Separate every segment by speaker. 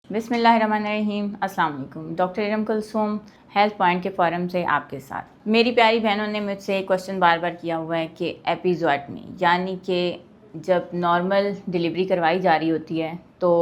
Speaker 1: बिस्मिल्लाहिर्रहमानिर्रहीम। अस्सलाम वालेकुम। Doctor Iram Kulsoom health point के फ़ोरम से आपके साथ। मेरी प्यारी बहनों ने मुझसे एक क्वेश्चन बार बार किया हुआ है कि एपिज़ोटमी यानी कि जब नॉर्मल डिलीवरी करवाई जा रही होती है तो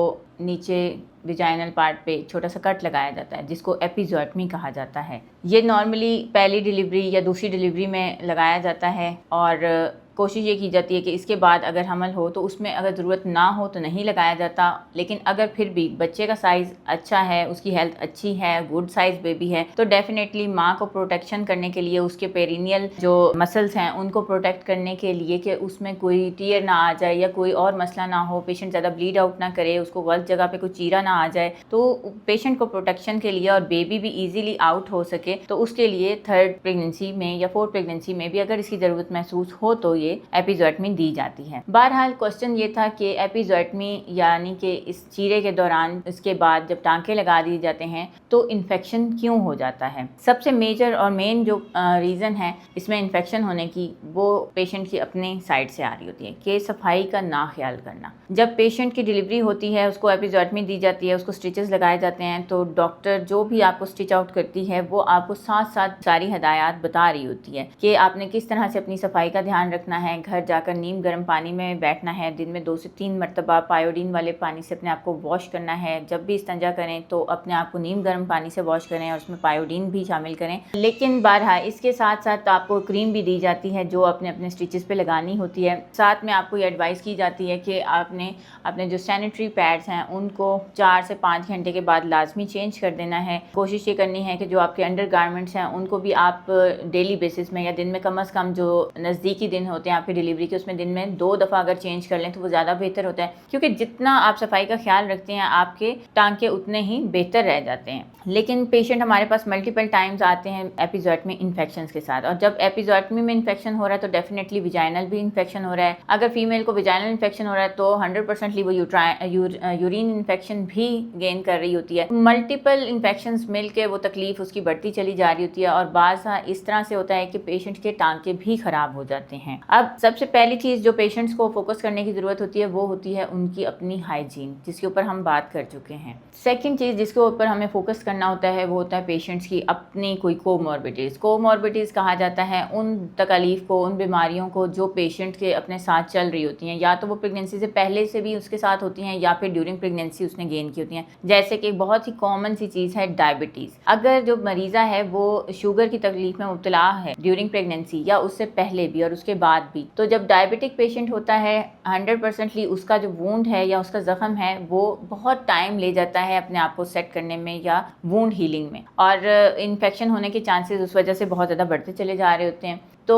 Speaker 1: नीचे विजाइनल पार्ट पे छोटा सा कट लगाया जाता है जिसको एपिज़ोटमी कहा जाता है। ये नॉर्मली पहली डिलीवरी या दूसरी डिलीवरी में लगाया जाता है और कोशिश ये की जाती है कि इसके बाद अगर हमल हो तो उसमें अगर ज़रूरत ना हो तो नहीं लगाया जाता, लेकिन अगर फिर भी बच्चे का साइज़ अच्छा है, उसकी हेल्थ अच्छी है, गुड साइज़ बेबी है, तो डेफिनेटली माँ को प्रोटेक्शन करने के लिए, उसके पेरिनियल जो मसल्स हैं उनको प्रोटेक्ट करने के लिए कि उसमें कोई टीयर ना आ जाए या कोई और मसला ना हो, पेशेंट ज़्यादा ब्लीड आउट ना करे, उसको गलत जगह पे कोई चीरा ना आ जाए, तो पेशेंट को प्रोटेक्शन के लिए और बेबी भी ईजीली आउट हो सके, तो उसके लिए थर्ड प्रेगनेंसी में या फोर्थ प्रेगनेंसी में भी अगर इसकी ज़रूरत महसूस हो तो ये एपिज़ोटमी दी जाती है। बहरहाल क्वेश्चन ये था कि एपिज़ोटमी यानी कि इस चीरे के दौरान इसके बाद जब टांके लगा दिए जाते हैं तो इन्फेक्शन क्यों हो जाता है। सबसे मेजर और मेन जो रीज़न है इसमें इन्फेक्शन होने की वो पेशेंट की अपने साइड से आ रही होती है कि सफाई का ना ख्याल करना। जब पेशेंट की डिलीवरी होती है, उसको एपिज़ोटमी दी जाती है, उसको स्टिचेस लगाए जाते हैं, तो डॉक्टर जो भी आपको स्टिच आउट करती है वो आपको साथ साथ सारी हदायत बता रही होती है कि आपने किस तरह से अपनी सफाई का ध्यान रखना है। घर जाकर नीम गर्म पानी में बैठना है, दिन में 2 से 3 मरतबा पायोडीन वाले पानी से अपने आप को वॉश करना है। जब भी इस्तिंजा करें तो अपने आप को नीम गर्म पानी से वॉश करें और उसमें पायोडीन भी शामिल करें। लेकिन बहरहाल इसके साथ साथ आपको क्रीम भी दी जाती है जो अपने अपने स्टिचेस पे लगानी होती है। साथ में आपको ये एडवाइस की जाती है कि आपने अपने जो सैनिटरी पैड्स हैं उनको 4 से 5 घंटे के बाद लाजमी चेंज कर देना है। कोशिश ये करनी है कि जो आपके अंडर गारमेंट्स हैं उनको भी आप डेली बेसिस में या दिन में कम से कम जो नज़दीकी दिन होते हैं आपकी डिलीवरी के उसमें दिन में 2 दफ़ा अगर चेंज कर लें तो वो ज़्यादा बेहतर होता है, क्योंकि जितना आप सफाई का ख्याल रखते हैं आपके टांके उतने ही बेहतर रह जाते हैं। लेकिन पेशेंट हमारे पास मल्टीपल टाइम्स आते हैं एपिज़ोटमी इन्फेक्शंस के साथ, और जब एपिज़ोटमी में इन्फेक्शन हो रहा है तो डेफिनेटली विजाइनल भी इन्फेक्शन हो रहा है। अगर फीमेल को विजाइनल इन्फेक्शन हो रहा है तो 100% वो यूरिन इन्फेक्शन भी गेन कर रही होती है। मल्टीपल इन्फेक्शंस मिल के वो तकलीफ उसकी बढ़ती चली जा रही होती है और बाज़ इस तरह से होता है कि पेशेंट के टांके भी ख़राब हो जाते हैं। अब सबसे पहली चीज़ जो पेशेंट्स को फोकस करने की ज़रूरत होती है वो होती है उनकी अपनी हाइजीन, जिसके ऊपर हम बात कर चुके हैं। सेकंड चीज़ जिसके ऊपर हमें फोकस करना होता है वो होता है पेशेंट्स की अपनी कोई कोमॉर्बिडिटीज़। कोमॉर्बिडिटीज़ कहा जाता है उन तकलीफ़ को, उन बीमारियों को जो पेशेंट के अपने साथ चल रही होती हैं, या तो वो प्रेगनेंसी से पहले से भी उसके साथ होती हैं या फिर ड्यूरिंग प्रेगनेंसी उसने गेन की होती हैं। जैसे कि बहुत ही कॉमन सी चीज़ है डायबिटीज़। अगर जो मरीज़ा है वो शुगर की तकलीफ़ में मुब्तला है ड्यूरिंग प्रेगनेंसी या उससे पहले भी और उसके बाद भी, तो जब डायबिटिक पेशेंट होता है 100% उसका जो वूंड है या उसका ज़ख्म है वो बहुत टाइम ले जाता है अपने आप को सेट करने में या वूंड हीलिंग में, और इन्फेक्शन होने के चांसेस उस वजह से बहुत ज़्यादा बढ़ते चले जा रहे होते हैं। तो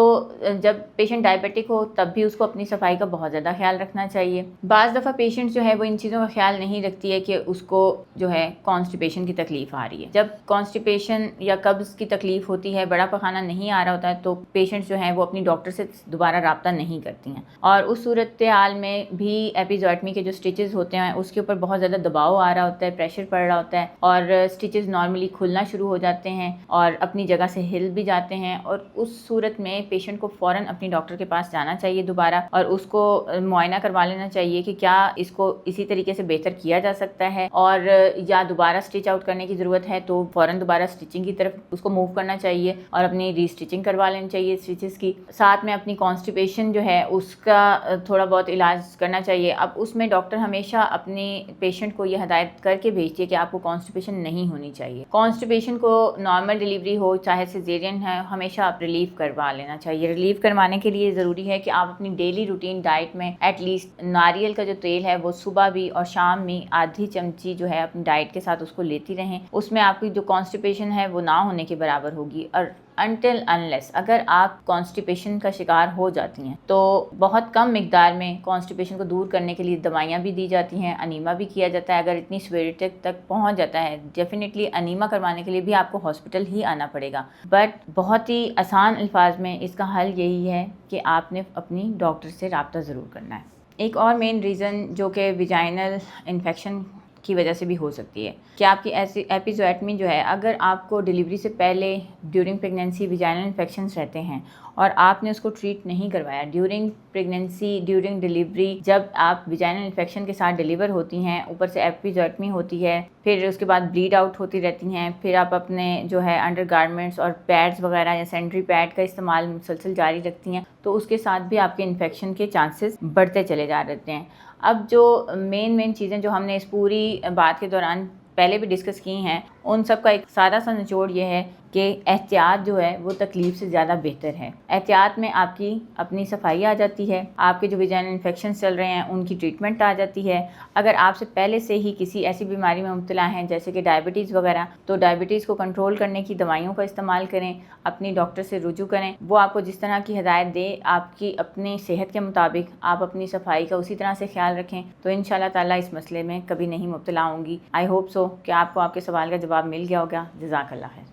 Speaker 1: जब पेशेंट डायबिटिक हो तब भी उसको अपनी सफाई का बहुत ज़्यादा ख्याल रखना चाहिए। बाज़ दफ़ा पेशेंट जो है वो इन चीज़ों का ख्याल नहीं रखती है कि उसको जो है कॉन्स्टिपेशन की तकलीफ़ आ रही है। जब कॉन्स्टिपेशन या कब्ज़ की तकलीफ़ होती है, बड़ा पखाना नहीं आ रहा होता है, तो पेशेंट जो है वो अपनी डॉक्टर से दोबारा रब्ता नहीं करती हैं, और उस सूरत हाल में भी एपिज़ोटमी के जो स्टिचेस होते हैं उसके ऊपर बहुत ज़्यादा दबाव आ रहा होता है, प्रेशर पड़ रहा होता है, और स्टिचेस नॉर्मली खुलना शुरू हो जाते हैं और अपनी जगह से हिल भी जाते हैं, और उस सूरत में पेशेंट को फ़ौरन अपनी डॉक्टर के पास जाना चाहिए दोबारा और उसको मुआयना करवा लेना चाहिए कि क्या इसको इसी तरीके से बेहतर किया जा सकता है, और या दोबारा स्टिच आउट करने की ज़रूरत है तो फ़ौरन दोबारा स्टिचिंग की तरफ उसको मूव करना चाहिए और अपनी रीस्टिचिंग करवा लेनी चाहिए स्टिचेस की। साथ में अपनी कॉन्स्टिपेशन जो है उसका थोड़ा बहुत इलाज करना चाहिए। अब उसमें डॉक्टर हमेशा अपने पेशेंट को ये हदायत करके भेजती है कि आपको कॉन्स्टिपेशन नहीं होनी चाहिए। कॉन्स्टिपेशन को नॉर्मल डिलीवरी हो चाहे सिजेरियन है, हमेशा आप रिलीव करवा लेना चाहिए। रिलीव करवाने के लिए ज़रूरी है कि आप अपनी डेली रूटीन डाइट में एटलीस्ट नारियल का जो तेल है वो सुबह भी और शाम में आधी चमची जो है अपनी डाइट के साथ उसको लेती रहें। उसमें आपकी जो कॉन्स्टिपेशन है वो ना होने के बराबर होगी। और अनटिल अनलेस अगर आप कॉन्स्टिपेशन का शिकार हो जाती हैं तो बहुत कम मिकदार में कॉन्स्टिपेशन को दूर करने के लिए दवाइयाँ भी दी जाती हैं, अनीमा भी किया जाता है। अगर इतनी सीवियरिटी तक पहुँच जाता है डेफिनेटली अनीमा करवाने के लिए भी आपको हॉस्पिटल ही आना पड़ेगा। बट बहुत ही आसान अल्फाज में इसका हल यही है कि आपने अपनी डॉक्टर से रब्ता ज़रूर करना है। एक और मेन रीज़न जो कि विजाइनल इन्फेक्शन की वजह से भी हो सकती है कि आपकी ऐसी एपिज़ोएटमी जो है, अगर आपको डिलीवरी से पहले ड्यूरिंग प्रेगनेंसी विजाइनल इन्फेक्शंस रहते हैं और आपने उसको ट्रीट नहीं करवाया, ड्यूरिंग प्रेगनेंसी ड्यूरिंग डिलीवरी जब आप विजाइनल इन्फेक्शन के साथ डिलीवर होती हैं, ऊपर से एपिज़ोएटमी होती है, फिर उसके बाद ब्लीड आउट होती रहती हैं, फिर आप अपने जो है अंडर गारमेंट्स और पैड्स वगैरह या सैनिटरी पैड का इस्तेमाल मुसलसल जारी रखती हैं, तो उसके साथ भी आपके इन्फेक्शन के चांसेस बढ़ते चले जा रहते हैं। अब जो मेन चीज़ें जो हमने इस पूरी बात के दौरान पहले भी डिस्कस की हैं, उन सब का एक सादा सा निचोड़ ये है कि एहतियात जो है वो तकलीफ़ से ज़्यादा बेहतर है। एहतियात में आपकी अपनी सफाई आ जाती है, आपके जो विजाइनल इन्फेक्शन चल रहे हैं उनकी ट्रीटमेंट आ जाती है। अगर आपसे पहले से ही किसी ऐसी बीमारी में मुब्तला हैं जैसे कि डायबिटीज़ वगैरह, तो डायबिटीज़ को कंट्रोल करने की दवाइयों का इस्तेमाल करें, अपनी डॉक्टर से रुजू करें, वो आपको जिस तरह की हिदायत दे आपकी अपनी सेहत के मुताबिक आप अपनी सफाई का उसी तरह से ख्याल रखें, तो इंशाल्लाह ताला इस मसले में कभी नहीं मुब्तला होंगी। आई होप सो कि आपको आपके सवाल का जवाब मिल गया होगा। जज़ाकल्लाह खैर।